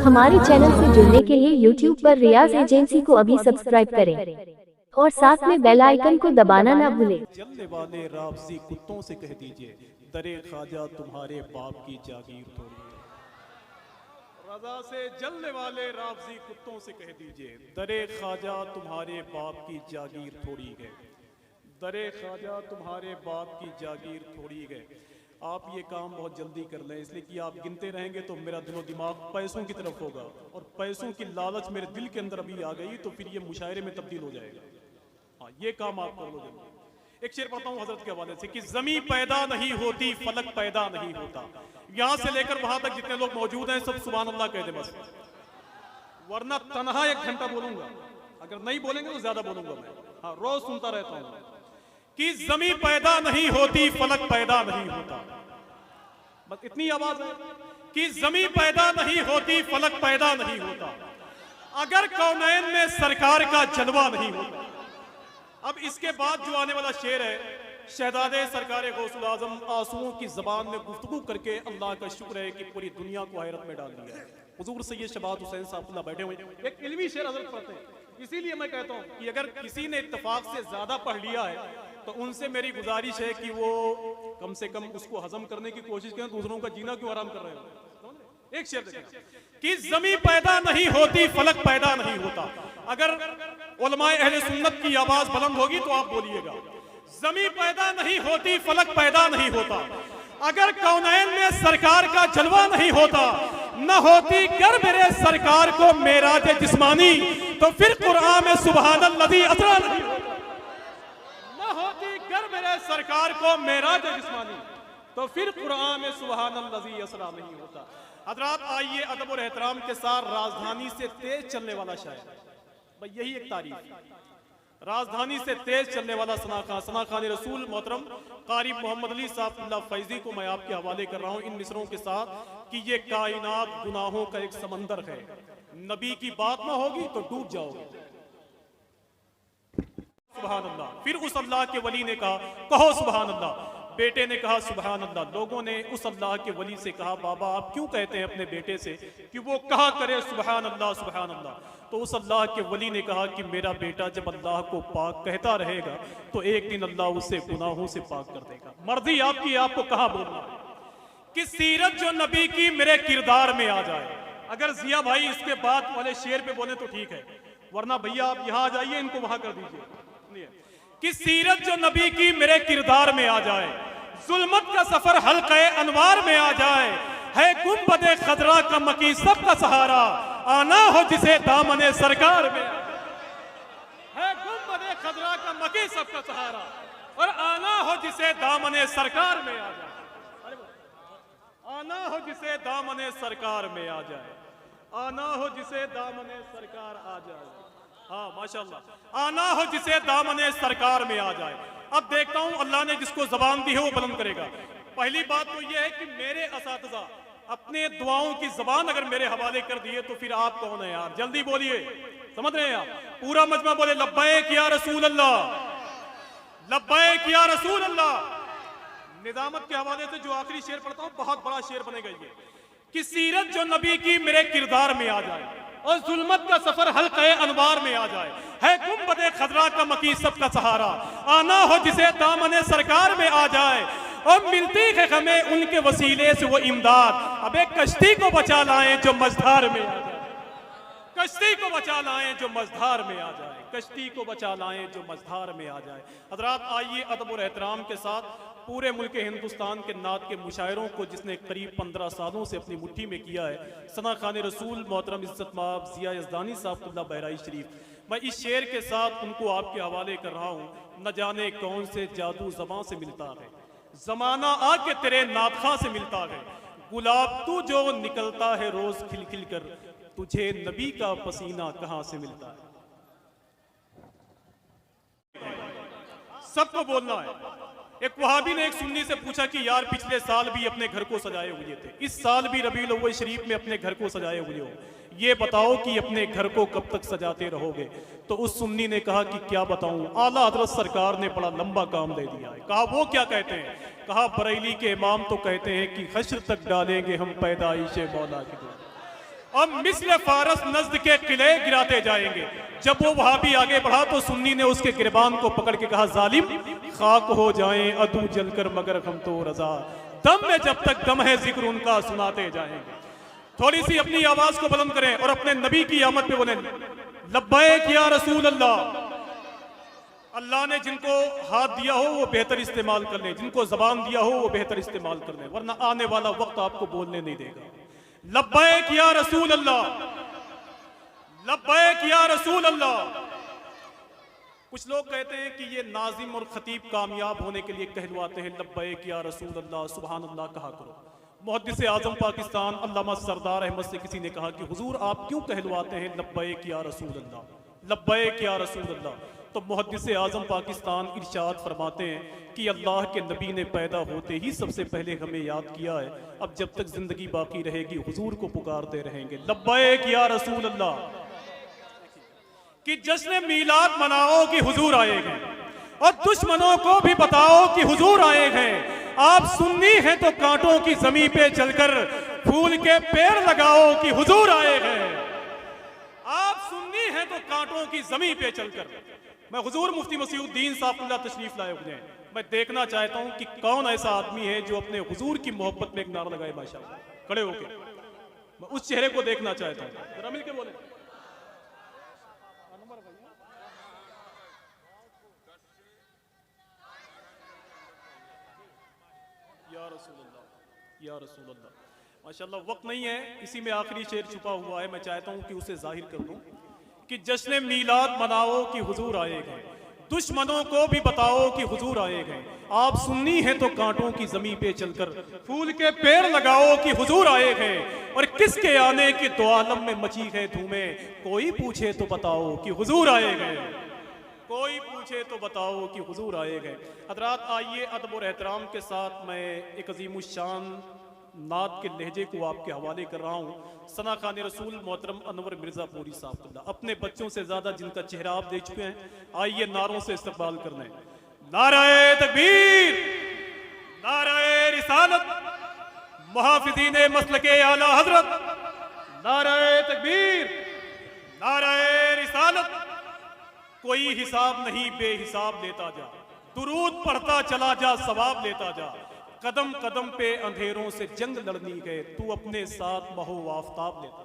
हमारे चैनल से जुड़ने के लिए YouTube पर रियाज एजेंसी को अभी सब्सक्राइब करें और साथ में बेल आइकन को दबाना ना भूलें। जलने वाले रावजी कुत्तों से कह दीजिए, दरे ख्वाजा तुम्हारे बाप की जागीर थोड़ी है। रजा से जलने वाले रावजी कुत्तों से कह दीजिए, दरे ख्वाजा तुम्हारे बाप की जागीर थोड़ी है। दरे ख्वाजा तुम्हारे बाप की जागीर थोड़ी है। आप ये काम बहुत जल्दी कर लें, इसलिए कि आप गिनते रहेंगे तो मेरा दिलो दिमाग पैसों की तरफ होगा, और पैसों की लालच मेरे दिल के अंदर अभी आ गई तो फिर ये मुशायरे में तब्दील हो जाएगा। हाँ, ये काम आप कर लो जल्दी। एक शेर पढ़ता हूँ हजरत के हवाले से कि जमी पैदा नहीं होती, फलक पैदा नहीं होता। यहाँ से लेकर वहां तक जितने लोग मौजूद हैं सब सुभान अल्लाह कह दे बस, वरना तनहा 1 घंटा बोलूंगा, अगर नहीं बोलेंगे तो ज्यादा बोलूंगा मैं। हाँ, रोज सुनता रहता हूँ कि जमी पैदा नहीं होती, फलक पैदा नहीं होता। बस इतनी आवाज है कि जमी पैदा नहीं होती, फलक पैदा नहीं होता, अगर कौनैन में सरकार का जलवा नहीं होता। अब इसके बाद जो आने वाला शेर है, शहजादे सरकार गौसुल आजम आंसुओं की जबान में गुफ्तगू करके अल्लाह का शुक्र है कि पूरी दुनिया को हैरत में डाल दिया है। हुजूर सैयद शबात हुसैन साहब बैठे हुए एक इल्मी शेर हजरत पढ़ते हैं। इसीलिए मैं कहता हूँ कि अगर किसी ने इत्तेफाक से ज्यादा पढ़ लिया है तो उनसे मेरी गुजारिश है कि वो कम से कम उसको हजम करने की कोशिश करें, दूसरों का जीना क्यों आराम कर रहे हो। एक शेर देखिए कि जमी पैदा नहीं होती, फलक पैदा नहीं होता। अगर उलमाए अहले सुन्नत की आवाज बुलंद होगी तो आप बोलिएगा, जमी पैदा नहीं होती, फलक पैदा नहीं होता, अगर कौनैन में सरकार का जलवा नहीं होता, न होती गर मेरे सरकार को मेराज जिस्मानी, तो फिर कुरान में सुबहानल्लज़ी असरा नहीं होता। न होती गर मेरे सरकार को मेराज जिस्मानी, तो फिर कुरान में सुबहानल्लज़ी असरा नहीं होता। हज़रात आइए अदब और एहतराम के साथ राजधानी से तेज चलने वाला शायर, भाई यही एक तारीफ, राजधानी से तेज चलने वाला सना खान रसूल मोहतरम कारी मोहम्मद अली साहब फैजी को मैं आपके हवाले कर रहा हूँ इन मिसरों के साथ कि ये कायनात गुनाहों का एक समंदर है, नबी की बात ना होगी तो डूब जाओगे। सुभान अल्लाह। फिर उस अल्लाह के वली ने कहा, कहो सुभान अल्लाह। बेटे ने कहा सुभान अल्लाह। लोगों ने उस अल्लाह के वली से कहा, बाबा आप क्यों कहते हैं अपने बेटे से कि वो कहा करे सुभान अल्लाह सुभान अल्लाह। तो उस अल्लाह के वली ने कहा कि मेरा बेटा जब अल्लाह को पाक कहता रहेगा तो एक दिन अल्लाह उसे गुनाहों से पाक कर देगा। मर्जी आपकी, आपको कहाँ बोलना है कि सीरत जो नबी की मेरे किरदार में आ जाए। अगर जिया भाई इसके बाद वाले शेर पे बोले तो ठीक है, वरना भैया आप यहाँ आ जाइए, इनको वहां कर दीजिए कि सीरत जो नबी की मेरे किरदार में आ जाए, जुल्मत का सफर हल्क़े अनवार में आ जाए, है गुंबदे खदरा का मकी सबका सहारा, आना हो जिसे दामने सरकार में, है गुंबदे खदरा का मकी सबका सहारा, और आना हो जिसे दामने सरकार में आ जाए, आना हो जिसे दामने सरकार में आ जाए, आना हो जिसे दामने सरकार आ जाए। हाँ माशाल्लाह, आना हो जिसे दामने सरकार में आ जाए। अब देखता हूं अल्लाह ने जिसको जबान दी है वो बुलंद करेगा। पहली बात तो ये है कि मेरे असातिज़ा अपने दुआओं की जबान अगर मेरे हवाले कर दिए तो फिर आप कौन है यार, जल्दी बोलिए, समझ रहे हैं आप? पूरा मजमा बोले लब्बैक या रसूल अल्लाह, लब्बैक या रसूल अल्लाह। निजामत के हवाले से जो आखिरी शेर पढ़ता हूं बहुत बड़ा शेर बनेगा ये कि सीरत जो नबी की मेरे किरदार में आ जाए और जुल्मत का सफर हल्क़े अनवार में आ जाए, है गुंबदे खदरा का मकी सबका सहारा, आना हो जिसे दामने सरकार में आ जाए, और मिलती है हमें उनके वसीले से वो इमदाद। अब एक कश्ती को बचा लाएं जो मझधार में आ जाए, कश्ती को बचा लाएं जो मझधार में आ जाए, कश्ती को बचा लाएं जो मझधार में आ जाए। हज़रात आइए अदब और एहतराम के साथ पूरे मुल्क हिंदुस्तान के नात के मुशायरों को जिसने करीब 15 सालों से अपनी मुट्ठी में किया है, सना खान रसूल मोहतरम इज्जत माब जिया यज़दानी साहब बहराई शरीफ, मैं इस शेर के साथ उनको आपके हवाले कर रहा हूँ। न जाने कौन से जादू ज़बां से मिलता है, जमाना आके तेरे नातखा से मिलता है, गुलाब तू जो निकलता है रोज खिल खिल कर, तुझे नबी का पसीना कहां से मिलता है। सबको बोलना है। एक वहाबी ने एक सुन्नी से पूछा कि यार पिछले साल भी अपने घर को सजाए हुए थे, इस साल भी रबीउल अव्वल शरीफ में अपने घर को सजाए हुए हो, ये बताओ कि अपने घर को कब तक सजाते रहोगे। तो उस सुन्नी ने कहा कि क्या बताऊं, आला हजरत सरकार ने बड़ा लंबा काम दे दिया है। कहा वो क्या कहते हैं? कहा बरेली के इमाम तो कहते हैं कि हश्र तक डालेंगे हम पैदाइश मौला की दुआ। और मिस्ल फारस नज्द के किले गिराते जाएंगे। जब वो वहां भी आगे बढ़ा तो सुन्नी ने उसके गिरबान को पकड़ के कहा, जालिम खाक हो जाएं अदू जलकर मगर हम तो रजा, दम में जब तक दम है जिक्र उनका सुनाते जाएंगे। थोड़ी सी अपनी आवाज को बुलंद करें और अपने नबी की आमद पे बोलें, लब्बैक या रसूल अल्लाह। अल्लाह ने जिनको हाथ दिया हो वो बेहतर इस्तेमाल कर लें, जिनको जबान दिया हो वो बेहतर इस्तेमाल कर लें, वरना आने वाला वक्त आपको बोलने नहीं देगा। लब्बैक या रसूल अल्लाह, लब्बैक या रसूल अल्लाह। कुछ लोग कहते हैं कि ये नाजिम और खतीब कामयाब होने के लिए कहलवाते हैं लब्बैक या रसूल अल्लाह, सुभान अल्लाह कहा करो। मुहद्दिस आजम पाकिस्तान अल्लामा सरदार अहमद से किसी ने कहा कि हुजूर आप क्यों कहलवाते हैं लब्बैक या रसूल अल्लाह, लब्बैक या रसूल अल्लाह। तो मुहद्दिस आजम पाकिस्तान इरशाद फरमाते हैं कि अल्लाह के नबी ने पैदा होते ही सबसे पहले हमें याद किया है, अब जब तक जिंदगी बाकी रहेगी हुजूर को पुकारते रहेंगे, लब्बैक या रसूल अल्लाह। कि जश्न मीलाद मनाओ कि हुजूर आए हैं, और दुश्मनों को भी बताओ कि हुजूर आए हैं। आप सुन्नी हैं तो कांटों की जमीन पे चलकर फूल के पेड़ लगाओ कि हुजूर आए हैं। आप सुन्नी हैं तो कांटों की जमीन पे चलकर। मैं हुजूर मुफ्ती मसीहुद्दीन साहब तशरीफ लाए हुए हैं, मैं देखना चाहता हूं कि कौन ऐसा आदमी है जो अपने हुजूर की मोहब्बत में एक नारा लगाए माशाअल्लाह खड़े होके। मैं उस चेहरे को देखना चाहता हूं, जरा मिलके बोले। या रसूल अल्लाह, या रसूल अल्लाह। माशाअल्लाह वक्त नहीं है, इसी में आखिरी शेर छुपा हुआ है, मैं चाहता हूं कि उसे जाहिर कर दूं कि जश्न मीलाद मनाओ कि हुजूर आए हैं, दुश्मनों को भी बताओ कि हुजूर आए हैं। आप सुन्नी हैं तो कांटों की जमीन पे चलकर फूल के पेड़ लगाओ कि हुजूर आए हैं। और किसके आने की दो आलम में मची है धूमें, कोई पूछे तो बताओ कि हुजूर आए हैं, कोई पूछे तो बताओ कि हुजूर आए गए। हजरात आइए अदब और एहतराम के साथ मैं एक अजीमुशान नात के लहजे को आपके हवाले कर रहा हूँ। सना खान रसूल मोहतरम अनवर मिर्ज़ापुरी साहब अपने बच्चों से ज़्यादा जिनका चेहरा आप देख चुके हैं, आइए नारों से इस्तकबाल करने। नाराए तकबीर, नाराए रिसालत, मुहाफिज़ीने मसलके आला हजरत, नाराए तकबीर, नाराए रिसालत। कोई हिसाब नहीं बेहिसाब लेता जा, दुरूद पढ़ता चला जा सवाब लेता जा। कदम कदम पे अंधेरों से जंग लड़नी गए, तू अपने साथ महो आफ्ताब लेता।